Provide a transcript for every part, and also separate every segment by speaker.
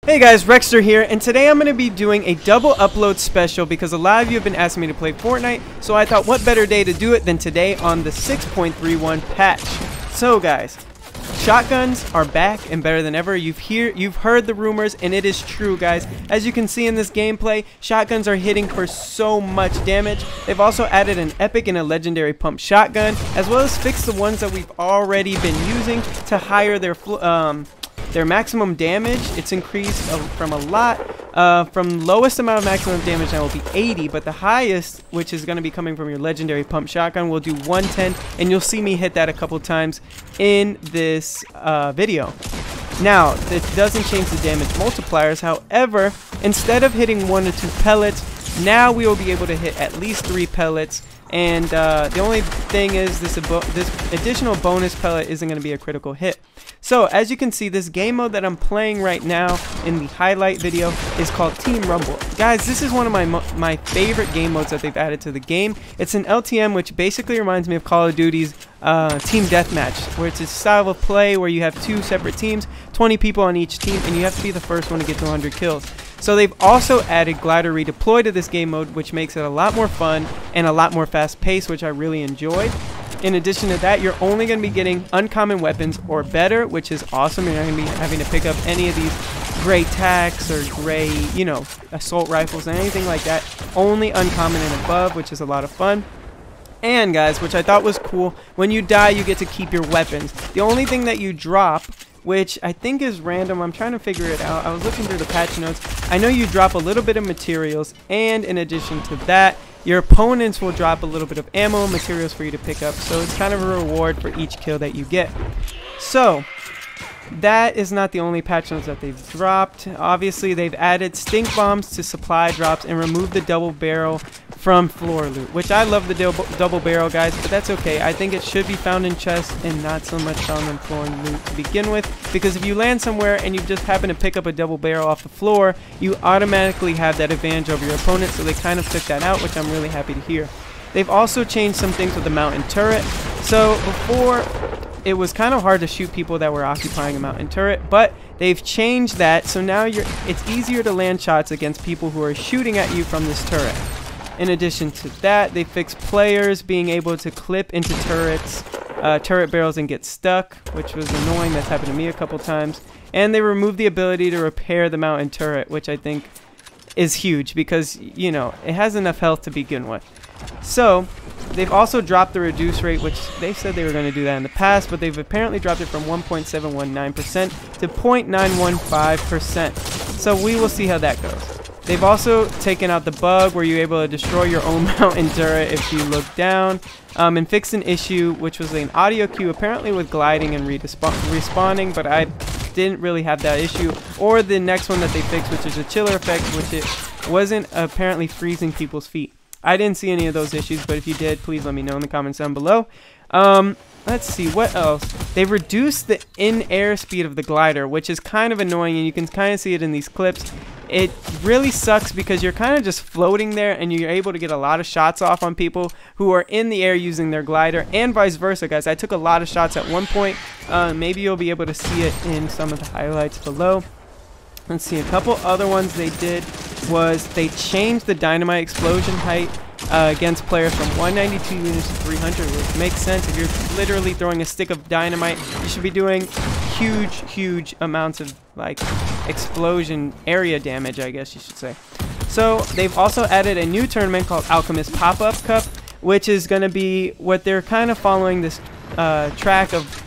Speaker 1: Hey guys, Rexter here, and today I'm going to be doing a double upload special because a lot of you have been asking me to play Fortnite, so I thought what better day to do it than today on the 6.31 patch. So guys, shotguns are back and better than ever. You've heard the rumors, and it is true, guys. As you can see in this gameplay, shotguns are hitting for so much damage. They've also added an epic and a legendary pump shotgun, as well as fixed the ones that we've already been using to higher their maximum damage. It's increased from a lot. From lowest amount of maximum damage now will be 80, but the highest, which is going to be coming from your legendary pump shotgun, will do 110, and you'll see me hit that a couple times in this video. Now, it doesn't change the damage multipliers. However, instead of hitting 1 or 2 pellets, now we will be able to hit at least 3 pellets. And the only thing is this additional bonus pellet isn't going to be a critical hit. So as you can see, this game mode that I'm playing right now in the highlight video is called Team Rumble. Guys, this is one of my favorite game modes that they've added to the game. It's an LTM, which basically reminds me of Call of Duty's Team Deathmatch, where it's a style of play where you have 2 separate teams, 20 people on each team, and you have to be the first one to get to 100 kills. So they've also added glider redeploy to this game mode, which makes it a lot more fun and a lot more fast paced, which I really enjoyed. In addition to that, you're only going to be getting uncommon weapons or better, which is awesome. You're not going to be having to pick up any of these gray tacs or gray, assault rifles and anything like that. Only uncommon and above, which is a lot of fun. And guys, which I thought was cool, when you die, you get to keep your weapons. The only thing that you drop, which I think is random, I'm trying to figure it out. I was looking through the patch notes. I know you drop a little bit of materials, and in addition to that, your opponents will drop a little bit of ammo and materials for you to pick up. So it's kind of a reward for each kill that you get. So that is not the only patch notes that they've dropped. Obviously, they've added stink bombs to supply drops and removed the double barrel from floor loot, which I love the double barrel, guys, but that's okay. I think it should be found in chests and not so much found in floor loot to begin with, because if you land somewhere and you just happen to pick up a double barrel off the floor, you automatically have that advantage over your opponent. So they kind of took that out, which I'm really happy to hear. They've also changed some things with the mountain turret. So before, it was kind of hard to shoot people that were occupying a mountain turret, but they've changed that, so now it's easier to land shots against people who are shooting at you from this turret. In addition to that, they fixed players being able to clip into turret barrels and get stuck, which was annoying. That's happened to me a couple times. And they removed the ability to repair the mountain turret, which I think is huge because, it has enough health to begin with. So they've also dropped the reduce rate, which they said they were going to do that in the past, but they've apparently dropped it from 1.719% to 0.915%. So we will see how that goes. They've also taken out the bug where you're able to destroy your own mountain turret if you look down, and fixed an issue, which was an audio cue apparently with gliding and respawning, but I didn't really have that issue. Or the next one that they fixed, which is a chiller effect, which it wasn't apparently freezing people's feet. I didn't see any of those issues, but if you did, please let me know in the comments down below. Let's see, what else? They've reduced the in-air speed of the glider, which is kind of annoying, and you can kind of see it in these clips. It really sucks because you're kind of just floating there, and you're able to get a lot of shots off on people who are in the air using their glider, and vice versa, guys. I took a lot of shots at one point. Maybe you'll be able to see it in some of the highlights below. Let's see, a couple other ones they did was they changed the dynamite explosion height against players from 192 units to 300, which makes sense. If you're literally throwing a stick of dynamite, you should be doing huge amounts of explosion area damage, I guess you should say. So they've also added a new tournament called Alchemist Pop-Up Cup, which is going to be what they're kind of following this track of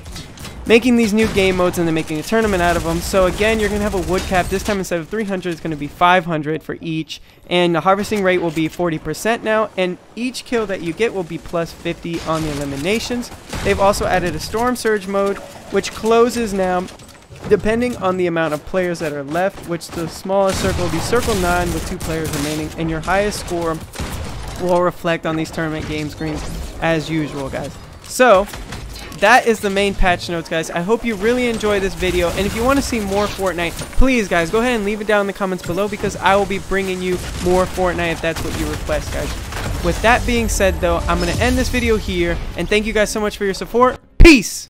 Speaker 1: making these new game modes and then making a tournament out of them. So again, you're going to have a wood cap. This time instead of 300, it's going to be 500 for each. And the harvesting rate will be 40% now. And each kill that you get will be plus 50 on the eliminations. They've also added a storm surge mode, which closes now depending on the amount of players that are left, which the smallest circle will be circle 9 with 2 players remaining. And your highest score will reflect on these tournament game screens as usual, guys. So that is the main patch notes, guys. I hope you really enjoy this video, and if you want to see more Fortnite, please, guys, go ahead and leave it down in the comments below, because I will be bringing you more Fortnite if that's what you request, guys. With that being said, though, I'm going to end this video here, and thank you guys so much for your support. Peace!